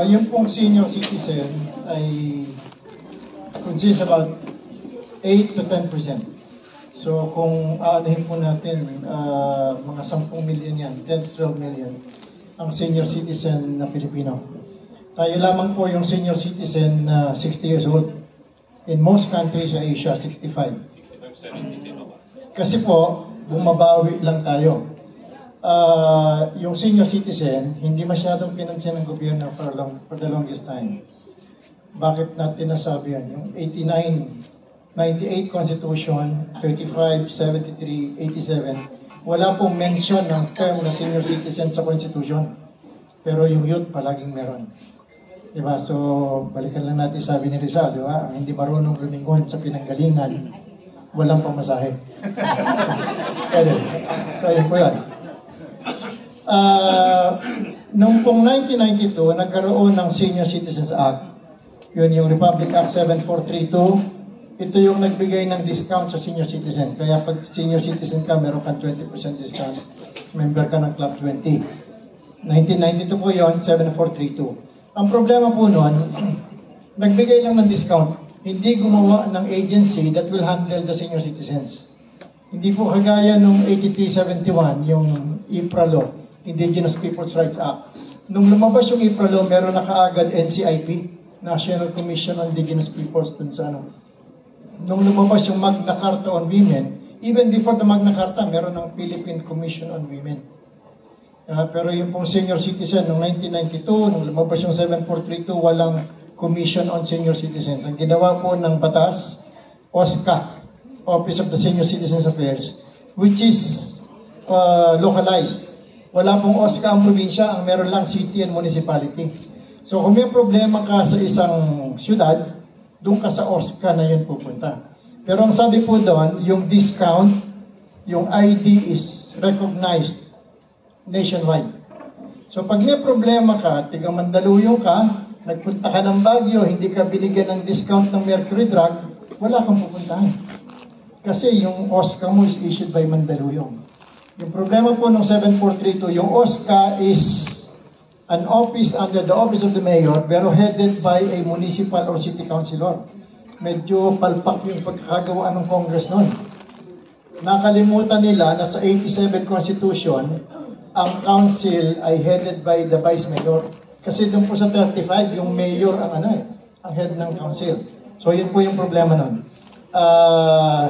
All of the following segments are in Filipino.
Yung pong senior citizen ay consists about 8 to 10%. So kung aanahin po natin, mga 10 million yan, 10 to 12 million, ang senior citizen na Pilipino. Tayo lamang po yung senior citizen na 60 years old. In most countries sa Asia, 65. 65, 70. Kasi po, bumabawi lang tayo. Yung senior citizen, hindi masyadong pinansya ng gobyerno for the longest time. Bakit natin nasabi yan? Yung 98 Constitution, 35, 73, 87, wala pong mention ng term na senior citizen sa Constitution. Pero yung youth palaging meron. Diba? So, balikan lang natin sabi ni Rizal, diba? Ang hindi marunong lumingon sa pinanggalingan, walang pamasahe. So, ayun po yan. Noong pong 1992, nagkaroon ng Senior Citizens Act. Yun yung Republic Act 7432. Ito yung nagbigay ng discount sa senior citizen. Kaya pag senior citizen ka, meron kang 20% discount. Member ka ng Club 20. 1992 po yun, 7432. Ang problema po nun, nagbigay lang ng discount. Hindi gumawa ng agency that will handle the senior citizens. Hindi po kagaya nung 8371, yung IPRA Law, Indigenous Peoples' Rights Act. Nung lumabas yung IPRA Law, meron na kaagad NCIP, National Commission on Indigenous Peoples, dun sa ano. Nung lumabas yung Magna Carta on Women, even before the Magna Carta, meron ng Philippine Commission on Women. Pero yung pong senior citizen, noong 1992, nung lumabas yung 7432, walang Commission on Senior Citizens. Ang ginawa po ng batas, OSCA, Office of the Senior Citizens Affairs, which is localized. Wala pong OSCA ang probinsya, ang meron lang city and municipality. So kung may problema ka sa isang syudad, doon ka sa OSCA na yun pupunta. Pero ang sabi po doon, yung discount, yung ID is recognized nationwide. So pag may problema ka, tiga Mandaluyong ka, nagpunta ka ng Baguio, hindi ka binigyan ng discount ng Mercury Drug, wala kang pupuntahan. Kasi yung OSCA mo is issued by Mandaluyong. Yung problema po ng 7432, yung OSCA is an office under the office of the mayor, pero headed by a municipal or city councilor. Medyo palpak yung pagkakagawa ng Congress noon. Nakalimutan nila na sa 87 Constitution, ang council ay headed by the vice mayor. Kasi doon po sa 35, yung mayor ang ang head ng council. So yun po yung problema noon.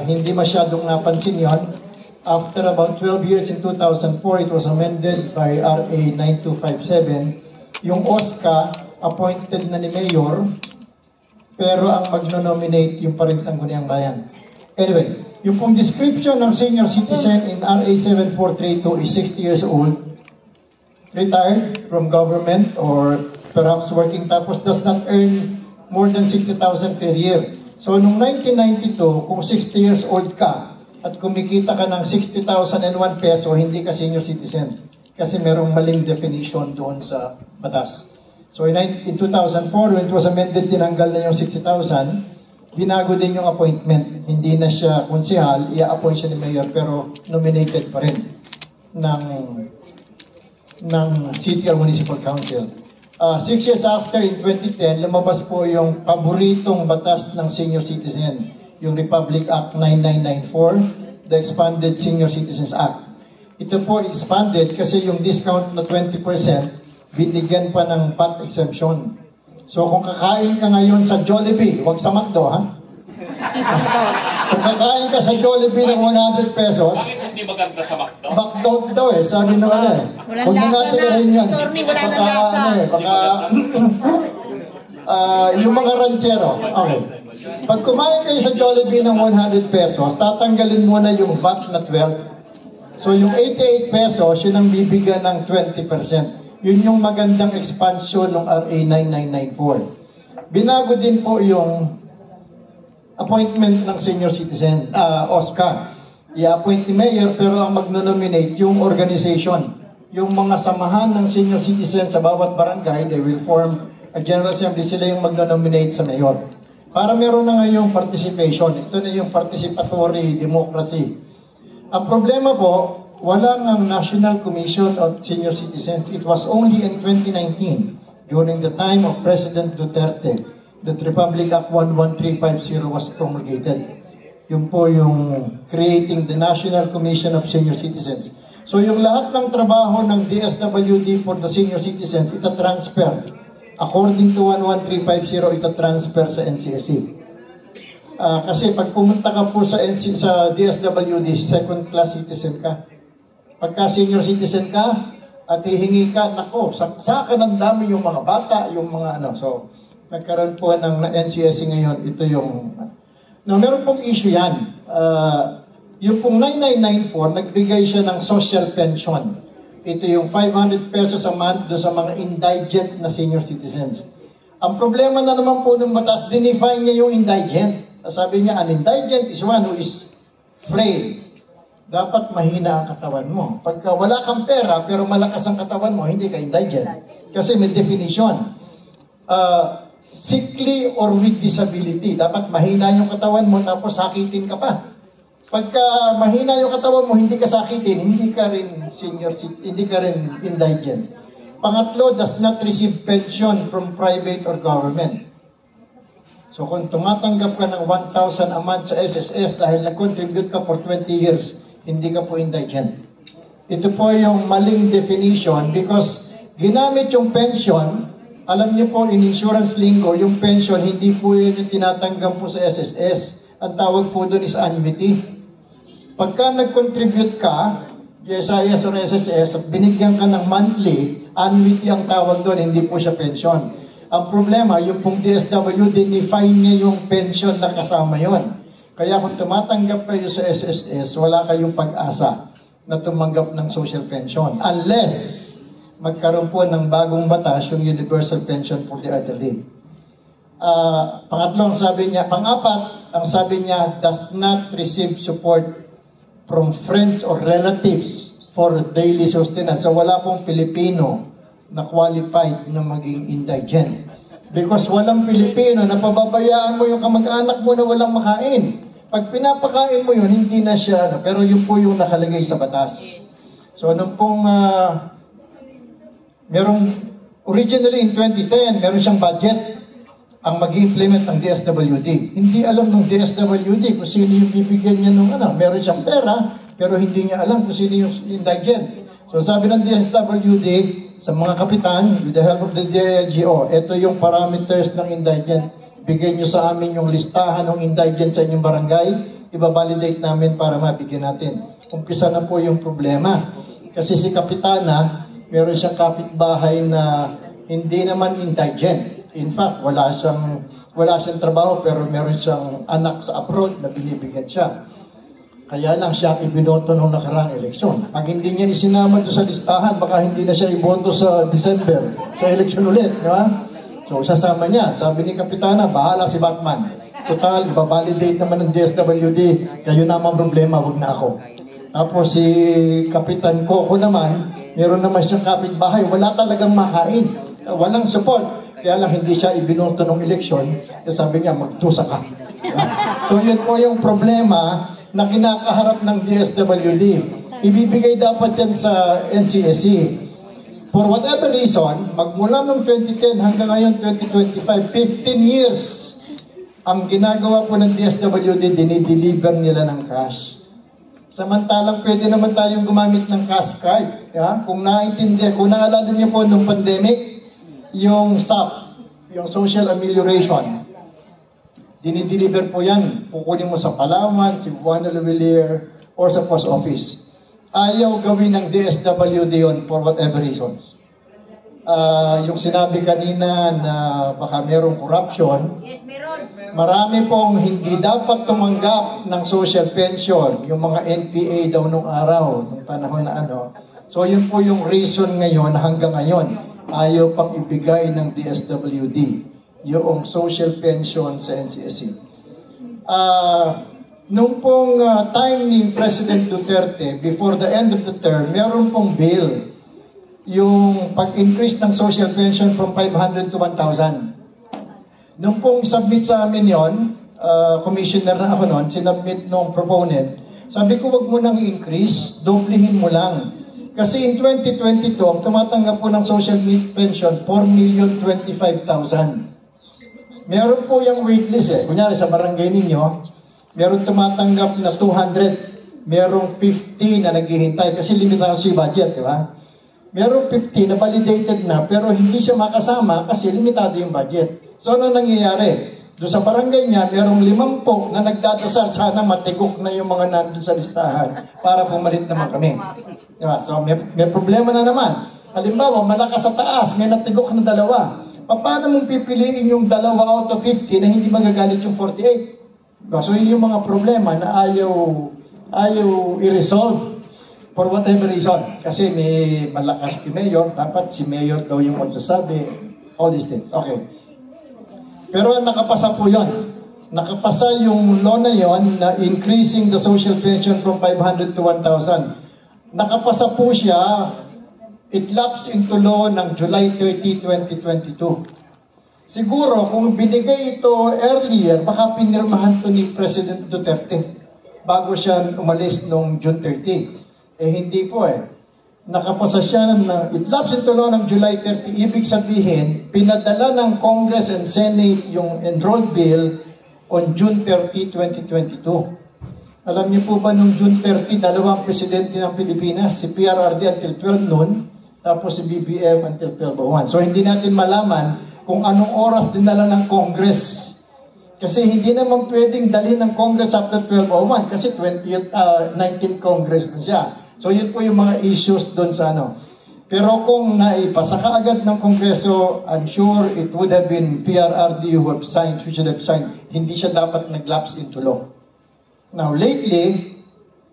Hindi masyadong napansin yun. After about 12 years in 2004, it was amended by RA 9257. Yung OSCA, appointed na ni Mayor, pero ang magno-nominate yung pa rin Sangguniang Bayan. Anyway, yung pong description ng senior citizen in RA 7432 is 60 years old, retired from government or perhaps working, tapos does not earn more than 60,000 per year. So, noong 1992, kung 60 years old ka, at kumikita ka ng 60,001 peso, hindi ka senior citizen. Kasi merong maling definition doon sa batas. So in 2004, when it was amended, tinanggal na yung 60,000, binago din yung appointment. Hindi na siya konsehal, i-appoint siya ni mayor, pero nominated pa rin ng city or municipal council. 6 years after, in 2010, lumabas po yung paboritong batas ng senior citizen, yung Republic Act 9994, the Expanded Senior Citizens Act. Ito po expanded kasi yung discount na 20%, binigyan pa ng VAT exemption. So kung kakain ka ngayon sa Jollibee, wag sa McDo, ha? Kung kakain ka sa Jollibee ng 100 pesos, bakit hindi maganda sa McDo? McDo daw sabi nung Walang huwag lasa natin rin yan. Wala na lasa. Baka, yung mga ranchero, okay. Pag kumain kayo sa Jollibee ng 100 pesos, tatanggalin muna yung VAT na 12. So yung 88 pesos, yun ang bibigyan ng 20%. Yun yung magandang expansion ng RA 9994. Binago din po yung appointment ng senior citizen, OSCA. I-appoint ni mayor, pero ang magno-nominate yung organization. Yung mga samahan ng senior citizen sa bawat barangay, they will form a General Assembly, sila yung magno-nominate sa mayor. Para meron na ngayong participation. Ito na yung participatory democracy. Ang problema po, wala ng National Commission of Senior Citizens. It was only in 2019, during the time of President Duterte that Republic Act 11350 was promulgated. Yun po yung creating the National Commission of Senior Citizens. So yung lahat ng trabaho ng DSWD for the senior citizens, ita-transfer. According to 11350, ita-transfer sa NCSC. Kasi pag pumunta ka po sa DSWD, second class citizen ka. Pagka senior citizen ka, at hihingi ka, nako, sa ka ng dami yung mga bata, yung mga ano. So, nagkaroon po ng NCSC ngayon, ito yung... Now, meron pong issue yan. Yung pong 9994, nagbigay siya ng social pension. Ito yung 500 pesos a month do sa mga indigent na senior citizens. Ang problema na naman po ng batas, dinefine niya yung indigent. Sabi niya, an indigent is one who is frail. Dapat mahina ang katawan mo. Pagka wala kang pera, pero malakas ang katawan mo, hindi ka indigent. Kasi may definition. Sickly or with disability. Dapat mahina yung katawan mo, tapos sakitin ka pa. Pagka mahina yung katawan mo, hindi ka sakitin, hindi ka rin hindi ka rin indigent. Pangatlo, does not receive pension from private or government. So kung tumatanggap ka ng 1,000 a month sa SSS dahil nag-contribute ka for 20 years, hindi ka po indigent. Ito po yung maling definition because ginamit yung pension, alam niyo po in insurance lingo, yung pension hindi po yun yung tinatanggap po sa SSS. Ang tawag po doon is annuity. Pagka nag-contribute ka, SIS or SSS, at binigyan ka ng monthly, annuity ang tawag doon, hindi po siya pension. Ang problema, yung pong DSW, define niya yung pension na kasama yon. Kaya kung tumatanggap kayo sa SSS, wala kayong pag-asa na tumanggap ng social pension. Unless magkaroon po ng bagong batas, yung universal pension for the elderly. Pangatlo, ang sabi niya, pang-apat, ang sabi niya, does not receive support from friends or relatives for daily sustenance. So wala pong Pilipino na qualified na maging indigent. Because walang Pilipino na pababayaan mo yung kamag-anak mo na walang makain. Pag pinapakain mo yun, hindi na siya, pero yun po yung nakalagay sa batas. So, nung pong, originally in 2010, meron siyang budget ang mag-implement ng DSWD. Hindi alam ng DSWD kung sino yung bibigyan niya ng meron siyang pera, pero hindi niya alam kung sino yung indigent. So, sabi ng DSWD, sa mga kapitan, with the help of the DILGO, ito yung parameters ng indigent. Bigay nyo sa amin yung listahan ng indigent sa inyong barangay, ibabalidate namin para mabigyan natin. Umpisa na po yung problema. Kasi si kapitana, meron siyang kapitbahay na hindi naman indigent. In fact, wala siyang trabaho pero meron siyang anak sa abroad na binibigyan siya. Kaya lang siya ibinoto nung nakaraang eleksyon. Pag hindi niya isinama doon sa listahan, baka hindi na siya iboto sa December, sa eleksyon ulit. Di ba? So, sasama niya. Sabi ni Kapitana, bahala si Batman. Total, ibabalidate naman ng DSWD. Kayo naman problema, wag na ako. Tapos si Kapitan Coco naman, meron naman siyang kapitbahay. Wala talagang makain. Walang support. Kaya lang hindi siya ibinoto ng eleksyon. Sabi niya, magtusa ka. So, yun po yung problema na kinakaharap ng DSWD. Ibibigay dapat yan sa NCSC. For whatever reason, magmula noong 2010 hanggang ngayon 2025, 15 years, ang ginagawa po ng DSWD, dinideliver nila ng cash. Samantalang pwede naman tayong gumamit ng cash card. Yeah? Kung naalala niyo po noong pandemic, yung SAP, yung Social Amelioration, dinideliver po yan. Kukunin mo sa Palawan, Cebuana, Luwilier, or sa post office. Ayaw gawin ng DSWD yun for whatever reasons. Yung sinabi kanina na baka merong corruption, yes, meron. Marami pong hindi dapat tumanggap ng social pension, yung mga NPA daw nung araw, nung panahon na So yun po yung reason ngayon, hanggang ngayon, ayaw pang ibigay ng DSWD yung social pension sa NCSC. Nung pong time ni President Duterte, before the end of the term, meron pong bill yung pag-increase ng social pension from 500 to 1,000. Nung pong submit sa amin yon, commissioner na ako noon, sinubmit nung proponent, sabi ko wag mo nang i-increase, doblehin mo lang. Kasi in 2022, ang tumatanggap po ng social pension, 4,025,000. Meron po yung waitlist eh. Kunyari sa barangay ninyo, meron tumatanggap na 200, merong 50 na naghihintay kasi limitado si budget, di ba? Merong 50 na validated na pero hindi siya makasama kasi limitado yung budget. So ano nangyayari? Doon sa barangay niya, merong 50 na nagdadasal, sana matigok na yung mga nandun sa listahan para pumalit naman kami. Diba? So may problema na naman. Halimbawa, malakas sa taas, may natigok na 2. Paano mong pipiliin yung 2 out of 50 na hindi magagalit yung 48? Diba? So yun yung mga problema na ayaw i-resolve for whatever reason. Kasi may malakas si Mayor, dapat si Mayor daw yung magsasabi, all these things. Okay. Pero nakapasa po yun. Nakapasa yung law na yun na increasing the social pension from 500 to 1,000. Nakapasa po siya, it lapsed into law ng July 30, 2022. Siguro kung binigay ito earlier, baka pinirmahan to ni President Duterte bago siya umalis noong June 30. Eh hindi po eh. Nakapasa siya ng it lapsed into law ng July 30. Ibig sabihin, pinadala ng Congress and Senate yung enrolled bill on June 30, 2022. Alam niyo po ba nung June 30, 2 presidente ng Pilipinas, si PRRD until 12 noon, tapos si BBM until 12:01. So hindi natin malaman kung anong oras dinala ng Congress. Kasi hindi naman pwedeng dalhin ng Congress after 12:01 kasi 19th Congress na siya. So yun po yung mga issues doon sa ano. Pero kung naipasa ka agad ng Kongreso, I'm sure it would have been PRRD who should have signed. Hindi siya dapat nag-lapse into law. Now, lately,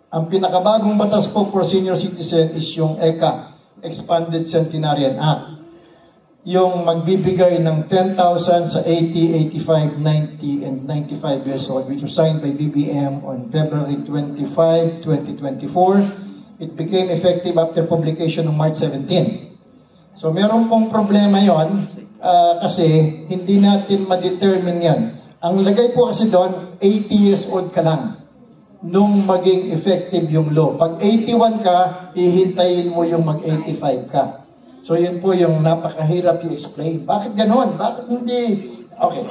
ang pinakabagong batas po for senior citizen is yung ECA, Expanded Centenarian Act. Yung magbibigay ng 10,000 sa 80, 85, 90, and 95 years old, which was signed by BBM on February 25, 2024. It became effective after publication on March 17. So meron pong problema yon kasi hindi natin ma-determine yan. Ang lagay po kasi doon, 80 years old ka lang nung maging effective yung law. Pag 81 ka, hihintayin mo yung mag-85 ka. So yun po yung napakahirap i-explain. Bakit ganon? Bakit hindi? Okay.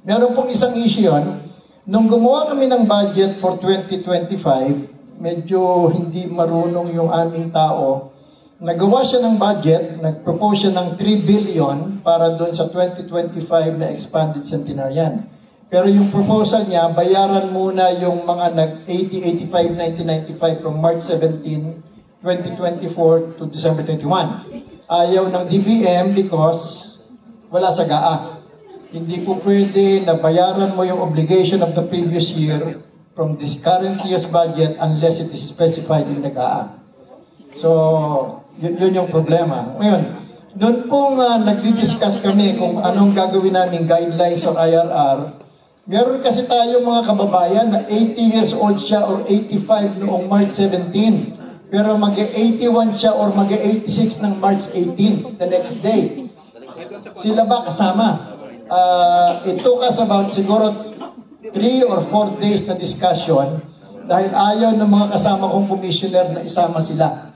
Meron pong isang issue yun. Nung gumawa kami ng budget for 2025, medyo hindi marunong yung aming tao. Nagawa siya ng budget, nag-propose siya ng 3 billion para doon sa 2025 na expanded centenarian. Pero yung proposal niya, bayaran muna yung mga nag-80, 85, 1995 from March 17, 2024 to December 21. Ayaw ng DBM because wala sa GAA. Hindi po pwede na bayaran mo yung obligation of the previous year from this current year's budget unless it is specified in the GAA. So, yun yung problema. Ngayon, noon pong nagdi-discuss kami kung anong gagawin namin guidelines or IRR, meron kasi tayong mga kababayan na 80 years old siya or 85 noong March 17. Pero mag-81 siya or mag-86 ng March 18, the next day. Sila ba kasama? It took us about siguro 3 or 4 days na discussion dahil ayaw ng mga kasama kong commissioner na isama sila.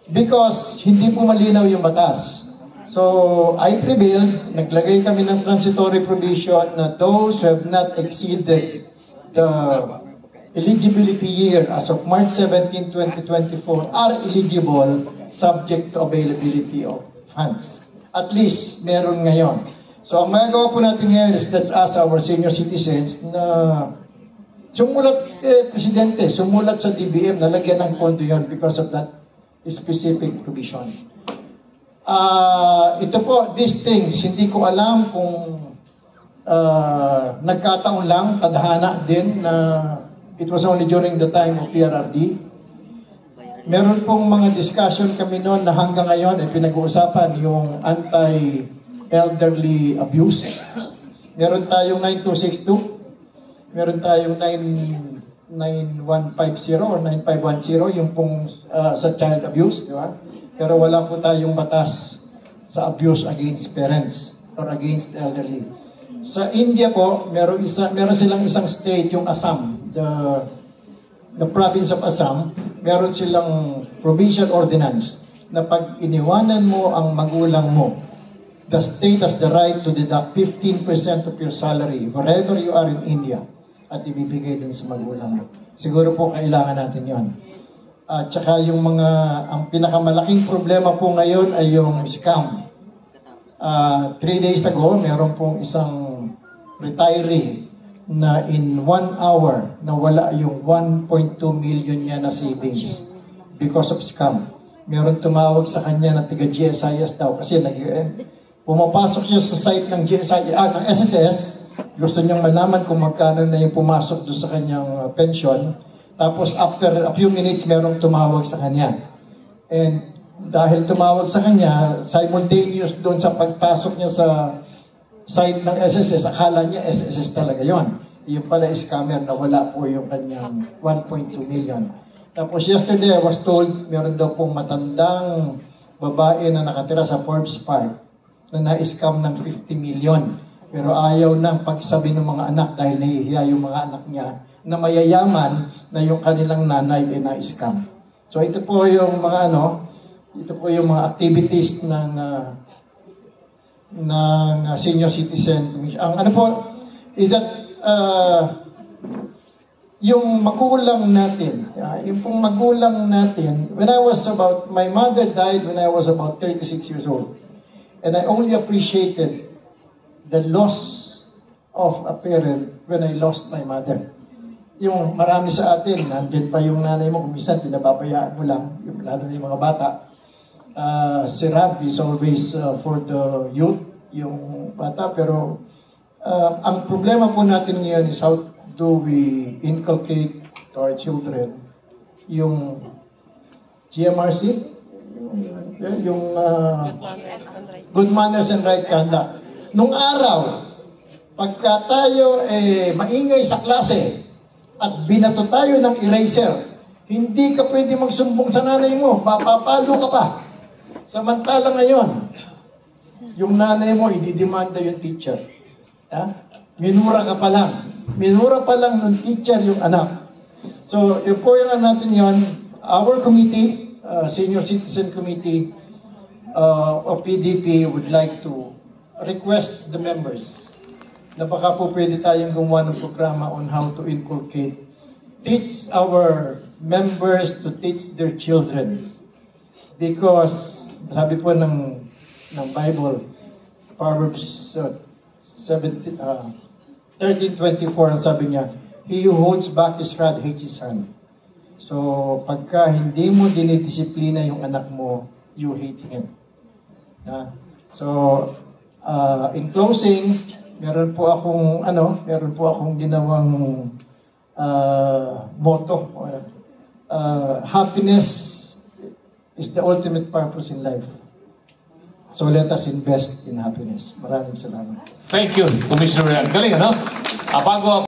Because hindi po malinaw yung batas. So, I prevailed, naglagay kami ng transitory provision na those who have not exceeded the eligibility year as of March 17, 2024 are eligible subject to availability of funds. At least, meron ngayon. So, ang magagawa po natin ngayon is let's ask our senior citizens na sumulat Presidente, sumulat sa DBM na lagyan ng pondo yun because of that specific provision. Ito po, these things, hindi ko alam kung nagkataon lang, tadhana din na it was only during the time of PRRD. Meron pong mga discussion kami noon na hanggang ngayon ay pinag-uusapan yung anti-elderly abuse. Meron tayong 9262, meron tayong 9150 or 9510, yung pong sa child abuse, di ba? Pero wala po tayong batas sa abuse against parents or against the elderly. Sa India po, meron silang isang state, yung Assam, the province of Assam, meron silang provincial ordinance na pag iniwanan mo ang magulang mo, the state has the right to deduct 15% of your salary wherever you are in India at ibibigay dun sa magulang mo. Siguro po kailangan natin yon. At saka yung ang pinakamalaking problema po ngayon ay yung scam. 3 days ago, meron pong isang retiree na in 1 hour nawala yung 1.2 million niya na savings because of scam. Meron tumawag sa kanya na taga GSIS daw kasi pumapasok siya sa site ng GSIS, ng SSS, gusto niyang malaman kung magkano na yung pumasok doon sa kanyang pension. Tapos after a few minutes, merong tumawag sa kanya. And dahil tumawag sa kanya, simultaneous doon sa pagpasok niya sa site ng SSS, akala niya SSS talaga yon. Yung pala scammer na wala po yung kanyang 1.2 million. Tapos yesterday, I was told, meron daw pong matandang babae na nakatira sa Forbes Park na na-scam ng 50 million. Pero ayaw nang pagsabi ng mga anak dahil nahihiya yung mga anak niya na mayayaman na yung kanilang nanay ay na-scam. So ito po yung mga ito po yung mga activities ng senior citizen commission. Ang po is that yung magulang natin, yung pong magulang natin, my mother died when I was about 36 years old. And I only appreciated the loss of a parent when I lost my mother. Yung marami sa atin, nandiyan pa yung nanay mo, kung minsan pinababayaan mo lang, lalo na yung mga bata. Si Rab is always for the youth, yung bata, pero ang problema po natin ngayon is how do we inculcate to our children yung GMRC, yung good manners and right conduct. Nung araw, pagka tayo maingay sa klase at binato tayo ng eraser, hindi ka pwede magsumbong sa nanay mo, papapalo ka pa. Samantala ngayon, yung nanay mo, ididemanda yung teacher. Minura ka pa lang. Minura pa lang ng teacher yung anak. So, yun po yung natin yun. Our committee, Senior Citizen Committee of PDP would like to request the members na baka po pwede tayong gumawa ng programa on how to inculcate, teach our members to teach their children. Because, sabi po ng Bible, Proverbs 13:24, sabi niya, he who holds back his rod hates his son. So, pagka hindi mo dinidisiplina yung anak mo, you hate him. So, in closing, meron po akong ginawang motto. Happiness is the ultimate purpose in life. So let us invest in happiness. Maraming salamat. Thank you, Commissioner. Galing, ano? Bago